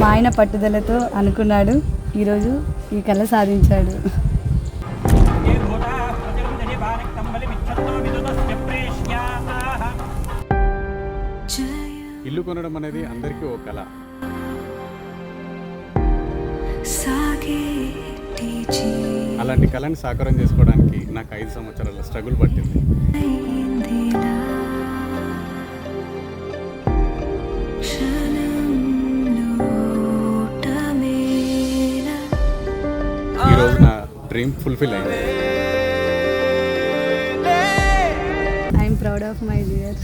మా ఆయన పట్టుదలతో అనుకున్నాడు, ఈరోజు ఈ కళ సాధించాడు. ఇల్లు కొనడం అనేది అందరికీ ఓ కళ. అలాంటి కళని సాకారం చేసుకోవడానికి నాకు 5 సంవత్సరాల స్ట్రగుల్ పట్టింది. ఈరోజు నా డ్రీమ్ ఫుల్ఫిల్ అయింది. I'm proud of my dear.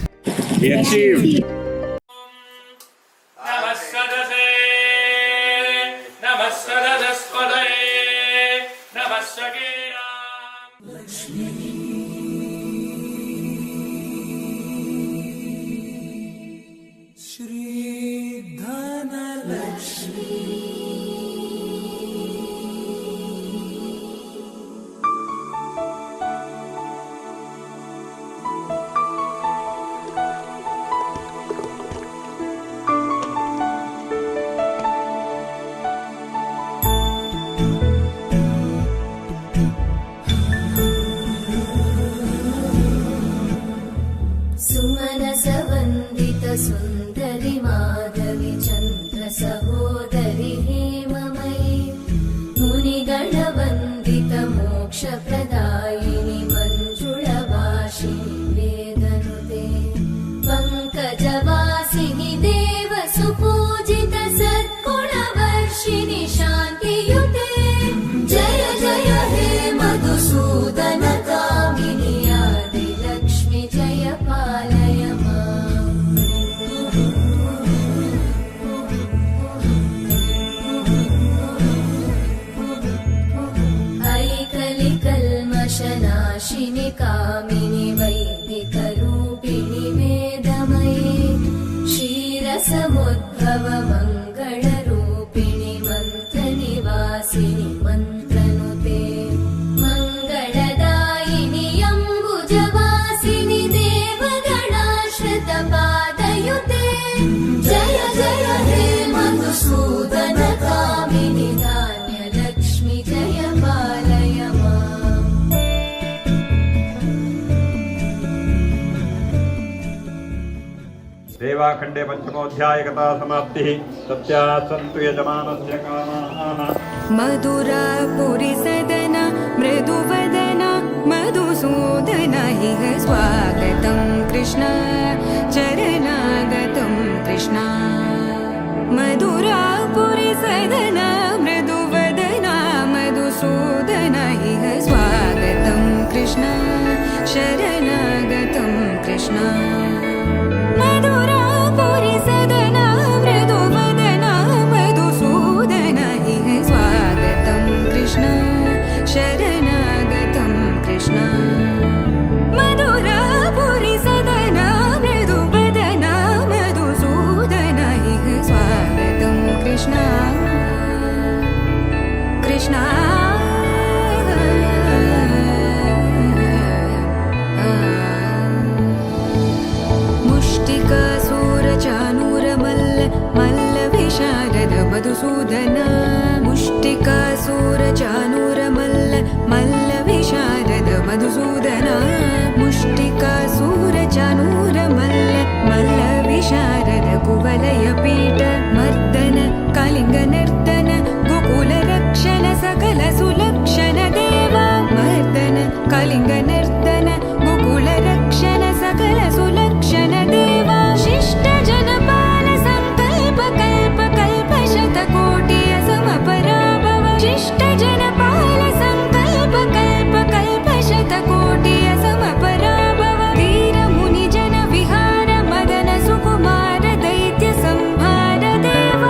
सुन्दरि माधवी चन्द्र सहोदरि हेममयी मुनिगणवन्दित मोक्षप्रदायिनि मञ्जुळवासिनि वेदनुते पङ्कजवासिनि देवसुपूजित सद्गुणवर्षिणि शान्तियुते जय जय हे मधुसूदन कामिनि आदिलक्ष्मि जय पालय नाशिनि कामिनि वैदिकरूपिणि वेदमयी क्षीरसमुद्भव मङ्गलरूपिणि मन्त्रनिवासिनि मन्त्रनुते मङ्गलदायिनि अम्बुजवासिनि देवगणाश्रितपादयुते जय जय हे मधुसूदन कामिनि धान्यलक्ष्मि जय पालय देवाखण्डे पंचमोऽध्यायकथा समाप्तिः तस्याः सन्तु यजमानस्य कामाः मधुरापुरि सदन मृदुवदन मधुसूदन इह स्वागतं कृष्ण चरणागतं कृष्ण मधुरापुरि सदन मृदुवदन मधुसूदन इह स्वागतं कृष्ण शरणागतं कृष्ण मधुरापुरि सदन मृदुवदन मधुसूदन इह स्वागतं कृष्ण शरणागतं कृष्ण मधुरापुरि सदन मृदुवदन मधुसूदन इह स्वागतं कृष्ण कृष्ण मधुसूदन मुष्टिकासूरचानूरमल्ल मल्लविशारद मधुसूदन मुष्टिकासूरचानूरमल्ल मल्लविशारद कुवलयपीठ मर्दन कलिङ्गनर्दन गोकुलरक्षण सकल सुलक्षण देवा मर्दन कलिङ्गनर्दन गोकुलरक्षण सकल सुलक्षण देवा शिष्ट जनपाल संकल्प कल्प कल्प शतकोटि असमपराभव शिष्ट जनपाल संकल्प कल्प कल्प शतकोटि असमपराभव वीर मुनि जन विहार मदन सुकुमार दैत्य संहार देव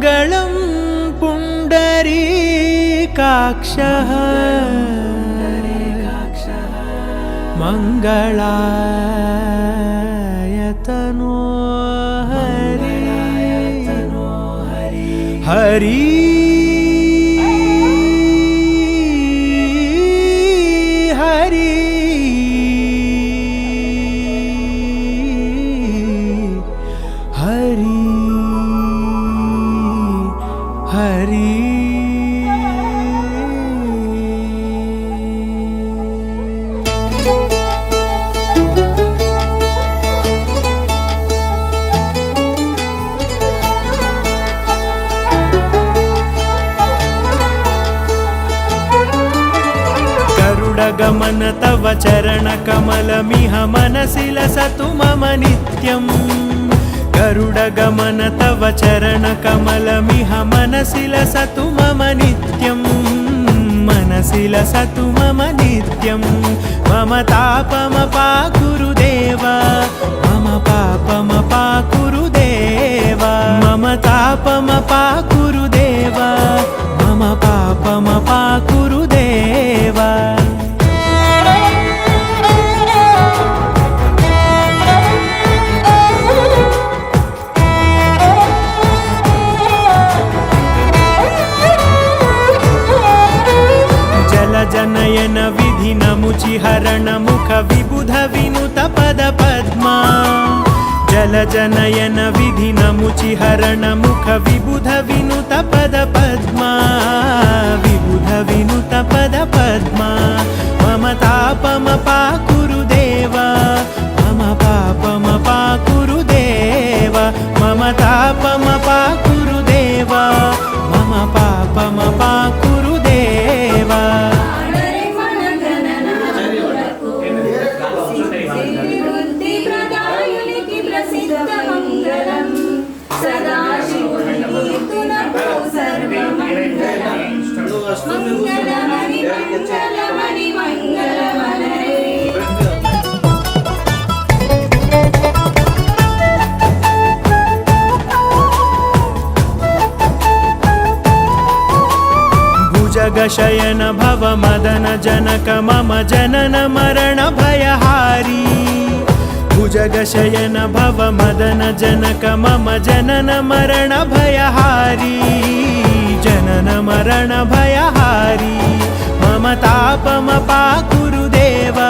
मङ्गलं पुण्डरीकाक्षः मङ्गलायतनो हरि हरि हरि हरि हरि गरुडगमन तव चरणकमलमिह मनसि लसतु मम नित्यम् गरुडगमन तव चरणकमलमिह मनसि लसतु मम नित्यं मनसि लसतु मम नित्यं मम तापमपाकुरु देव मम पापमपाकुरु देव मम तापमपाकुरु देव मम पापमपाकुरु देव जनयन विधिनमुचिहरण मुख विबुध विनुत पद पद्मा जलजनयन विधिनमुचिहरण मुख विबुध विनुत पद पद्मा विबुध विनुत पद पद्मा मम तापमपाकुरु देव मम पापमपाकुरु देव मम तापमपाकुरु देव मम पापमपाकुरु देव भुजगशयन भव मदन जनक मम जनन मरण भयहारी भुजगशयन भव मदन जनक मम जनन मरण भयहारी जनन मरण भयहारी मम तापमपाकुरु देव